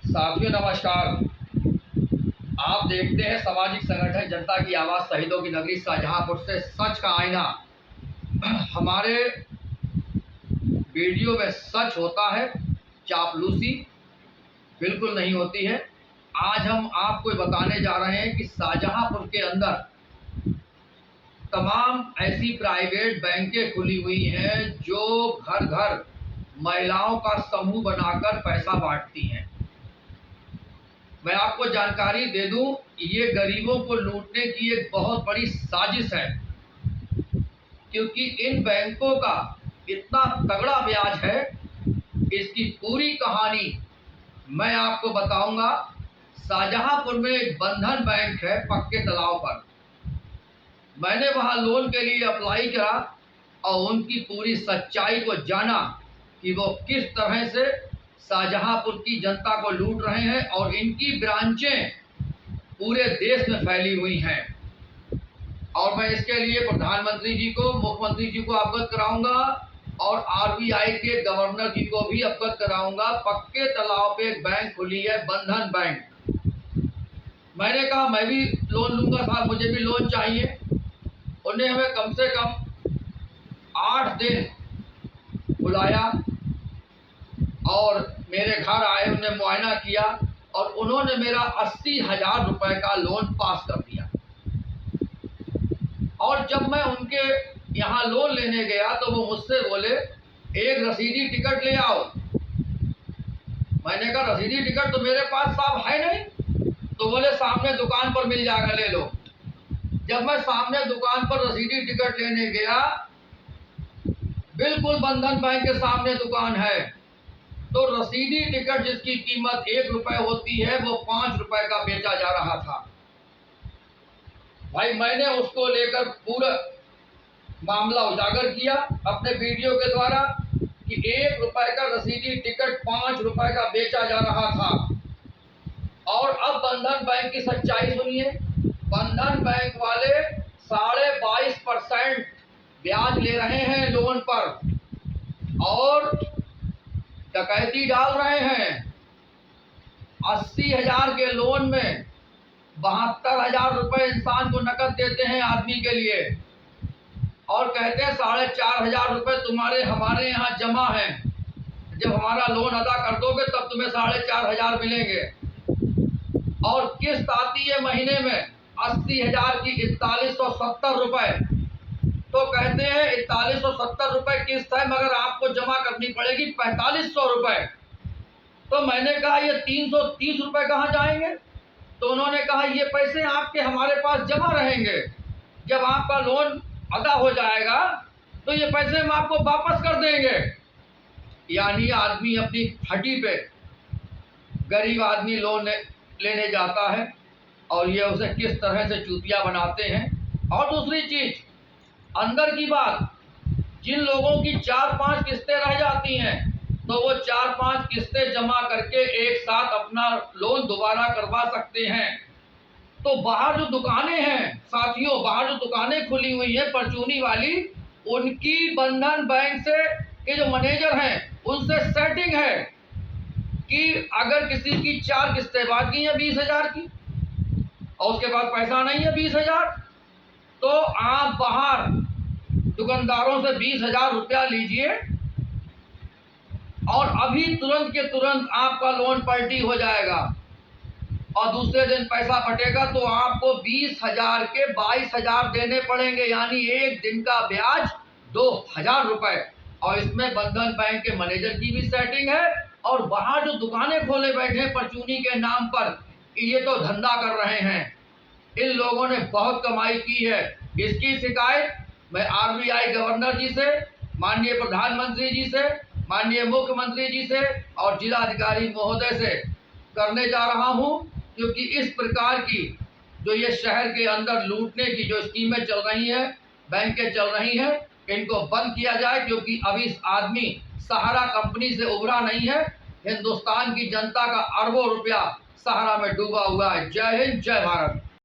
साथियों नमस्कार। आप देखते हैं सामाजिक संगठन जनता की आवाज़ शहीदों की नगरी शाहजहांपुर से सच का आईना। हमारे वीडियो में सच होता है, चापलूसी बिल्कुल नहीं होती है। आज हम आपको बताने जा रहे हैं कि शाहजहांपुर के अंदर तमाम ऐसी प्राइवेट बैंकें खुली हुई हैं जो घर घर महिलाओं का समूह बनाकर पैसा बांटती हैं। मैं आपको जानकारी दे दूं, ये गरीबों को लूटने की एक बहुत बड़ी साजिश है, क्योंकि इन बैंकों का इतना तगड़ा ब्याज है। इसकी पूरी कहानी मैं आपको बताऊंगा। शाहजहांपुर में एक बंधन बैंक है पक्के तालाब पर। मैंने वहां लोन के लिए अप्लाई करा और उनकी पूरी सच्चाई को जाना कि वो किस तरह से शाहजहांपुर की जनता को लूट रहे हैं और इनकी ब्रांचें पूरे देश में फैली हुई हैं। और मैं इसके लिए प्रधानमंत्री जी को, मुख्यमंत्री जी को अवगत कराऊंगा और आरबीआई के गवर्नर जी को भी अवगत कराऊंगा। पक्के तालाब पे एक बैंक खुली है, बंधन बैंक। मैंने कहा मैं भी लोन लूंगा साहब, मुझे भी लोन चाहिए। उन्हें हमें कम से कम 8 दिन बुलाया और मेरे घर आए, उन्हें मुआयना किया और उन्होंने मेरा 80,000 रुपए का लोन पास कर दिया। और जब मैं उनके यहाँ लोन लेने गया तो वो मुझसे बोले एक रसीदी टिकट ले आओ। मैंने कहा रसीदी टिकट तो मेरे पास साहब है नहीं। तो बोले सामने दुकान पर मिल जाएगा, ले लो। जब मैं सामने दुकान पर रसीदी टिकट लेने गया, बिल्कुल बंधन बैंक के सामने दुकान है, तो रसीदी टिकट जिसकी कीमत 1 रुपए होती है वो 5 रुपए का बेचा जा रहा था। भाई मैंने उसको लेकर पूरा मामला उजागर किया अपने वीडियो के द्वारा कि 1 रुपए का रसीदी टिकट 5 रुपए का बेचा जा रहा था। और अब बंधन बैंक की सच्चाई सुनिए। बंधन बैंक वाले 22.5% ब्याज ले रहे हैं लोन पर और डकैती डाल रहे हैं। 80,000 के लोन में 72,000 रुपए इंसान को नकद देते हैं आदमी के लिए और कहते हैं 4,500 रुपए तुम्हारे हमारे यहाँ जमा हैं, जब हमारा लोन अदा कर दोगे तब तुम्हें 4,500 मिलेंगे। और किस्त आती है महीने में 80,000 की 4170 रुपए। तो कहते हैं 4170 रुपए किस्त है मगर आपको जमा करनी पड़ेगी 4500 रुपए। तो मैंने कहा ये 330 रुपए कहाँ जाएंगे? तो उन्होंने कहा ये पैसे आपके हमारे पास जमा रहेंगे, जब आपका लोन अदा हो जाएगा तो ये पैसे हम आपको वापस कर देंगे। यानी आदमी अपनी हड्डी पे, गरीब आदमी लोन लेने जाता है और ये उसे किस तरह से चूतिया बनाते हैं। और दूसरी चीज, अंदर की बात, जिन लोगों की 4-5 किस्तें रह जाती हैं तो वो 4-5 किस्तें जमा करके एक साथ अपना लोन दोबारा करवा सकते हैं। तो बाहर जो दुकानें हैं साथियों, बाहर जो दुकानें खुली हुई हैं परचूनी वाली, उनकी बंधन बैंक से के जो मैनेजर हैं उनसे सेटिंग है कि अगर किसी की 4 किस्तें बाकी हैं 20,000 की और उसके बाद पैसा नहीं है 20,000, तो आप बाहर दुकानदारों से 20,000 रुपया लीजिए और अभी तुरंत के तुरंत आपका लोन पलटी हो जाएगा और दूसरे दिन पैसा फटेगा तो आपको 20,000 के 22,000 देने पड़ेंगे। यानी एक दिन का ब्याज 2,000 रुपए। और इसमें बंधन बैंक के मैनेजर की भी सेटिंग है और बाहर जो दुकानें खोले बैठे हैं परचूनी के नाम पर, ये तो धंधा कर रहे हैं। इन लोगों ने बहुत कमाई की है। इसकी शिकायत मैं आरबीआई गवर्नर जी से, माननीय प्रधानमंत्री जी से, माननीय मुख्यमंत्री जी से और जिलाधिकारी महोदय से करने जा रहा हूं, क्योंकि इस प्रकार की जो ये शहर के अंदर लूटने की जो स्कीमें चल रही हैं, बैंकें चल रही हैं, इनको बंद किया जाए। क्योंकि अभी आदमी सहारा कंपनी से उभरा नहीं है। हिंदुस्तान की जनता का अरबों रुपया सहारा में डूबा हुआ है। जय हिंद, जय भारत।